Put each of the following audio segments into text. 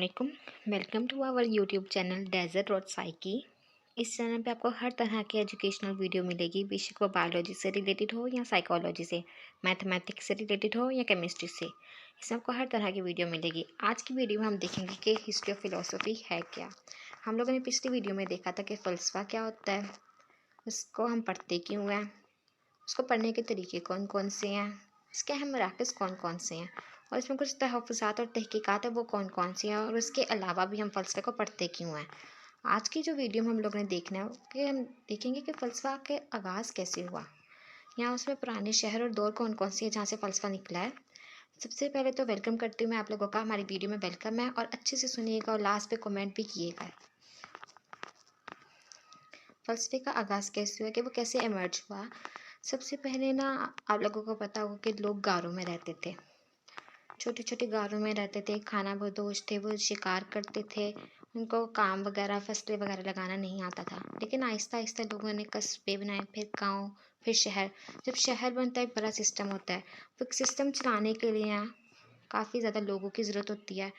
अस्सलामुअलैकुम। Welcome to our YouTube channel Desert Road Psyche. इस channel पे आपको हर तरह की एजुकेशनल वीडियो मिलेगी, बेशक वो बायोलॉजी से रिलेटेड हो या साइकोलॉजी से, मैथमेटिक्स से रिलेटेड हो या केमिस्ट्री से। इसमें आपको हर तरह की वीडियो मिलेगी। आज की वीडियो में हम देखेंगे कि हिस्ट्री ऑफ फिलोसफी है क्या। हम लोगों ने पिछली वीडियो में देखा था कि फ़लसफ़ा क्या होता है, उसको हम पढ़ते क्यों हैं, उसको पढ़ने के तरीके कौन कौन से हैं, इसके अहम मराकज़ कौन कौन से हैं और इसमें कुछ तहफ़्फ़ुज़ात और तहक़ीक़ात है वो कौन कौन सी हैं और उसके अलावा भी हम फ़लसफ़े को पढ़ते क्यों हैं। आज की जो वीडियो में हम लोगों ने देखना है कि हम देखेंगे कि फ़लसफ़ा के आगाज़ कैसे हुआ, यहाँ उसमें पुराने शहर और दौर कौन कौन सी है जहाँ से फ़लसफ़ा निकला है। सबसे पहले तो वेलकम करती हूँ मैं आप लोगों का, हमारी वीडियो में वेलकम है और अच्छे से सुनिएगा और लास्ट पे कमेंट भी किएगा। फ़लसफ़े का आगाज़ कैसे हुआ कि वो कैसे इमर्ज हुआ। सबसे पहले ना आप लोगों को पता होगा कि लोग गारों में रहते थे, छोटे छोटे गारों में रहते थे, खाना बदोश थे, वो शिकार करते थे, उनको काम वगैरह फसलें वगैरह लगाना नहीं आता था। लेकिन आहिस्ता आहिस्ता लोगों ने कस्बे बनाए, फिर गाँव, फिर शहर। जब शहर बनता है एक बड़ा सिस्टम होता है, तो सिस्टम चलाने के लिए यहाँ काफ़ी ज़्यादा लोगों की ज़रूरत होती है।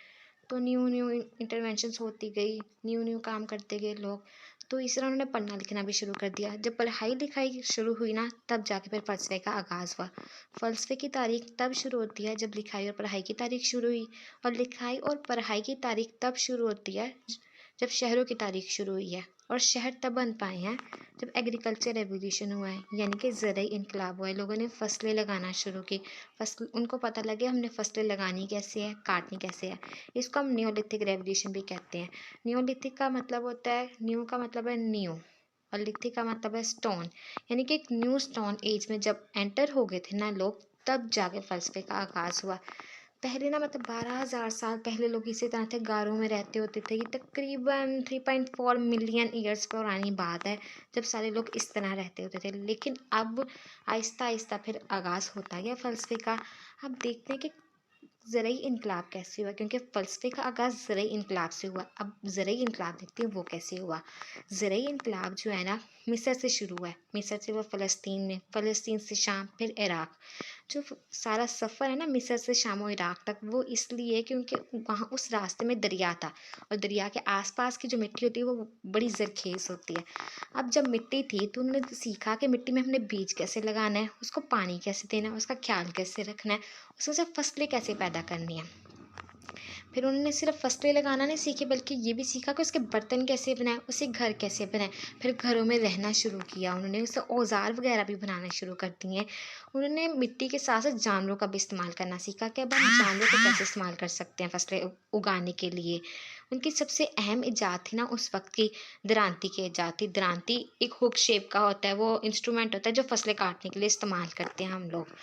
तो न्यू न्यू इंटरवेंशंस होती गई, न्यू न्यू काम करते गए लोग। तो इस तरह उन्होंने पढ़ना लिखना भी शुरू कर दिया। जब पढ़ाई लिखाई शुरू हुई ना, तब जाके फिर फ़लसफ़े का आगाज़ हुआ। फ़लसफ़े की तारीख़ तब शुरू होती है जब लिखाई और पढ़ाई की तारीख़ शुरू हुई, और लिखाई और पढ़ाई की तारीख़ तब शुरू होती है जब शहरों की तारीख़ शुरू हुई है। और शहर तब बन पाए हैं जब एग्रीकल्चर रेवोल्यूशन हुआ है, यानी कि ज़रूरी इनकलाब हुआ है। लोगों ने फसलें लगाना शुरू की। फसल उनको पता लगे हमने फसलें लगानी कैसे है, काटनी कैसे है। इसको हम नियोलिथिक रेवोल्यूशन भी कहते हैं। नियोलिथिक का मतलब होता है, न्यू का मतलब है न्यू और लिथिक का मतलब है स्टोन, यानी कि एक न्यू स्टोन एज में जब एंटर हो गए थे ना लोग, तब जाके फ़लसफ़े का आगाज़ हुआ। पहले ना मतलब 12,000 साल पहले लोग इसी तरह थे, गारों में रहते होते थे। ये तकरीबन 3.4 मिलियन ईयर्स पुरानी बात है जब सारे लोग इस तरह रहते होते थे। लेकिन अब आहिस्ता आहिस्ता फिर आगाज़ होता गया फ़लसफ़े का। अब देखते हैं कि ज़रूरी इनकलाब कैसे हुआ, क्योंकि फ़लसफ़े का आगाज़ ज़रूरी इनकलाब से हुआ। अब ज़रूरी इनकलाब देखते हैं वो कैसे हुआ। ज़रूरी इनकलाब जो है ना, मिस्र से शुरू हुआ है। मिस्र से वो फ़लस्तीन में, फ़लस्तीन से शाम, फिर इराक़। जो सारा सफ़र है ना मिस्र से शाम और इराक़ तक, वो इसलिए क्योंकि वहाँ उस रास्ते में दरिया था और दरिया के आसपास की जो मिट्टी होती है वो बड़ी ज़रख़ेज़ होती है। अब जब मिट्टी थी तो उन्होंने सीखा कि मिट्टी में हमने बीज कैसे लगाना है, उसको पानी कैसे देना है, उसका ख्याल कैसे रखना है, उसमें से फसलें कैसे पैदा करनी है। फिर उन्होंने सिर्फ फसलें लगाना नहीं सीखी, बल्कि ये भी सीखा कि उसके बर्तन कैसे बनाएं, उसे घर कैसे बनाएं। फिर घरों में रहना शुरू किया उन्होंने, उससे औज़ार वगैरह भी बनाना शुरू कर दिए। उन्होंने मिट्टी के साथ साथ जानवरों का भी इस्तेमाल करना सीखा कि अब हम जानवरों को कैसे इस्तेमाल कर सकते हैं फसलें उगाने के लिए। उनकी सबसे अहम ईजाद थी ना उस वक्त की, दरांती की ईजाद थी। दरांती एक हुक शेप का होता है, वो इंस्ट्रूमेंट होता है जो फसलें काटने के लिए इस्तेमाल करते हैं हम लोग।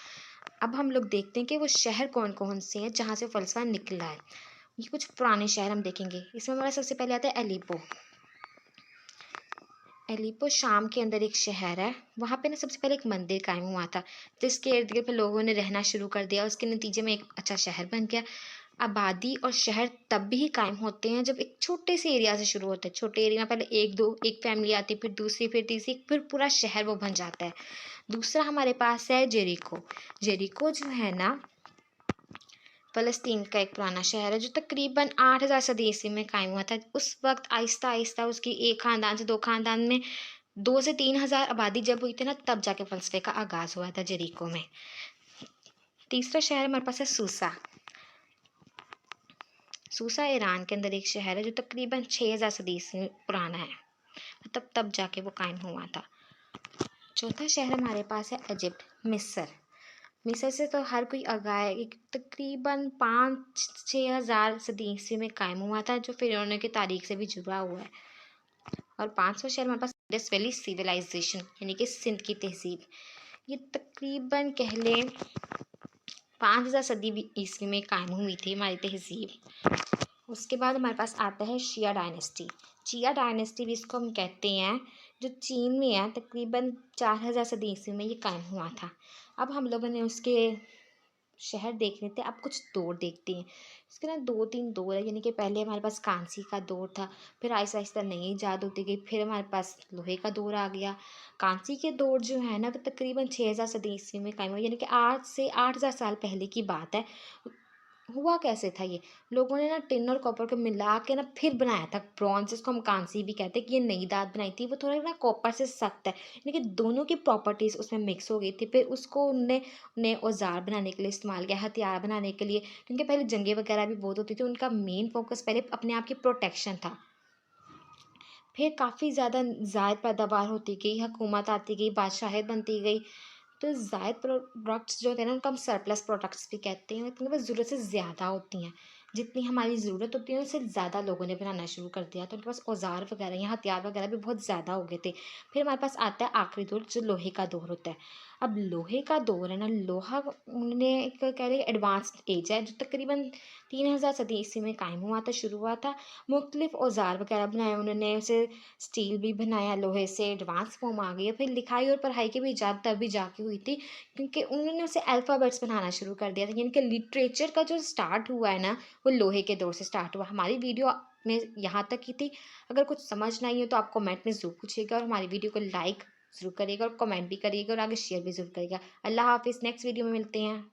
अब हम लोग देखते हैं कि वो शहर कौन कौन से हैं जहाँ से फ़लसफ़ा निकला है। ये कुछ पुराने शहर हम देखेंगे। इसमें हमारा सबसे पहले आता है एलिपो। एलिपो शाम के अंदर एक शहर है। वहाँ पे ना सबसे पहले एक मंदिर कायम हुआ था, जिसके इर्द-गिर्द पे लोगों ने रहना शुरू कर दिया। उसके नतीजे में एक अच्छा शहर बन गया। आबादी और शहर तब भी कायम होते हैं जब एक छोटे से एरिया से शुरू होते हैं। छोटे एरिया में पहले 1-2 एक फैमिली आती है, फिर दूसरी, फिर तीसरी, फिर पूरा शहर वो बन जाता है। दूसरा हमारे पास है जेरिको। जेरिको जो है ना, फ़लस्तीन का एक पुराना शहर है जो तकरीबन 8000 सदी ईस्वी में कायम हुआ था। उस वक़्त आहिस्ता-आहिस्ता उसकी एक ख़ानदान से 2 ख़ानदान में 2 से 3000 आबादी जब हुई थी ना, तब जाके फ़लसफ़े का आगाज़ हुआ था जेरिको में। तीसरा शहर हमारे पास है सूसा। सूसा ईरान के अंदर एक शहर है जो तकरीबन 6000 सदी से पुराना है, मतलब तब जाके वो कायम हुआ था। चौथा शहर हमारे पास है इजिप्ट, मिस्र। मिस्र से तो हर कोई आगाह है, एक तकरीबन 5-6 हज़ार सदी ईस्वी में कायम हुआ था, जो फ़िरौनों की तारीख से भी जुड़ा हुआ है। और 5वां शहर हमारे पास इंडस वैली सिविलाइजेशन, यानी कि सिंध की तहज़ीब। ये तकरीबन कह लें 5000 सदी ईस्वी में कायम हुई थी हमारी तहज़ीब। उसके बाद हमारे पास आता है शिया डायनेस्टी। शिया डायनेस्टी भी इसको हम कहते हैं, जो चीन में है, तकरीबन 4000 सदी ईस्वी में ये कायम हुआ था। अब हम लोगों ने उसके शहर देख लेते हैं। अब कुछ दौर देखते हैं। इसके ना 2-3 दौर है, यानी कि पहले हमारे पास कांसी का दौर था, फिर आहिस्ता आहिस्ता नई ईजाद होती गई, फिर हमारे पास लोहे का दौर आ गया। कांसी के दौर जो है ना, वो तकरीबन 6000 सदी ईस्वी में कायम हुआ, यानी कि 8 से 8000 साल पहले की बात है। हुआ कैसे था ये? लोगों ने ना टिन और कॉपर को मिला के ना फिर बनाया था ब्रॉन्ज़, जिसको हम कांसी भी कहते हैं, कि ये नई दाँत बनाई थी। वो थोड़ा ना कॉपर से सख्त है, यानी कि दोनों की प्रॉपर्टीज़ उसमें मिक्स हो गई थी। फिर उसको उन्होंने औज़ार बनाने के लिए इस्तेमाल किया, हथियार बनाने के लिए, क्योंकि पहले जंगें वगैरह भी बहुत होती थी। उनका मेन फ़ोकस पहले अपने आप की प्रोटेक्शन था। फिर काफ़ी ज़्यादा ज़ायद पैदावार होती गई, हुकूमत आती गई, बादशाहियत बनती गई। तो ज़ायद प्रोडक्ट्स जो होते हैं ना, उनको हम सरप्लस प्रोडक्ट्स भी कहते हैं, क्योंकि वो ज़रूरत से ज़्यादा होती हैं। जितनी हमारी ज़रूरत होती है उससे ज़्यादा लोगों ने बनाना शुरू कर दिया, तो उनके पास औज़ार वगैरह या हथियार वगैरह भी बहुत ज़्यादा हो गए थे। फिर हमारे पास आता है आखिरी दौर, जो लोहे का दौर होता है। अब लोहे का दौर है ना, लोहा उन्होंने एक कह लें एडवांस्ड एज है, जो तकरीबन 3000 सदी ईस्वी में कायम हुआ था, शुरू हुआ था। मुख्तलिफ औज़ार वगैरह बनाए उन्होंने, उसे स्टील भी बनाया, लोहे से एडवांस फ़ॉर्म आ गई है। फिर लिखाई और पढ़ाई की भी इजाज़त तभी जाके हुई थी, क्योंकि उन्होंने उसे अल्फ़ाबेट्स बनाना शुरू कर दिया था, यानी कि लिटरेचर का जो स्टार्ट हुआ है ना, वो लोहे के दौर से स्टार्ट हुआ। हमारी वीडियो में यहाँ तक ही थी। अगर कुछ समझ ना आई हो तो आप कमेंट में ज़रूर पूछिएगा, और हमारी वीडियो को लाइक ज़रूर करिएगा और कमेंट भी करिएगा और आगे शेयर भी ज़रूर करिएगा। अल्लाह हाफ़िज़, नेक्स्ट वीडियो में मिलते हैं।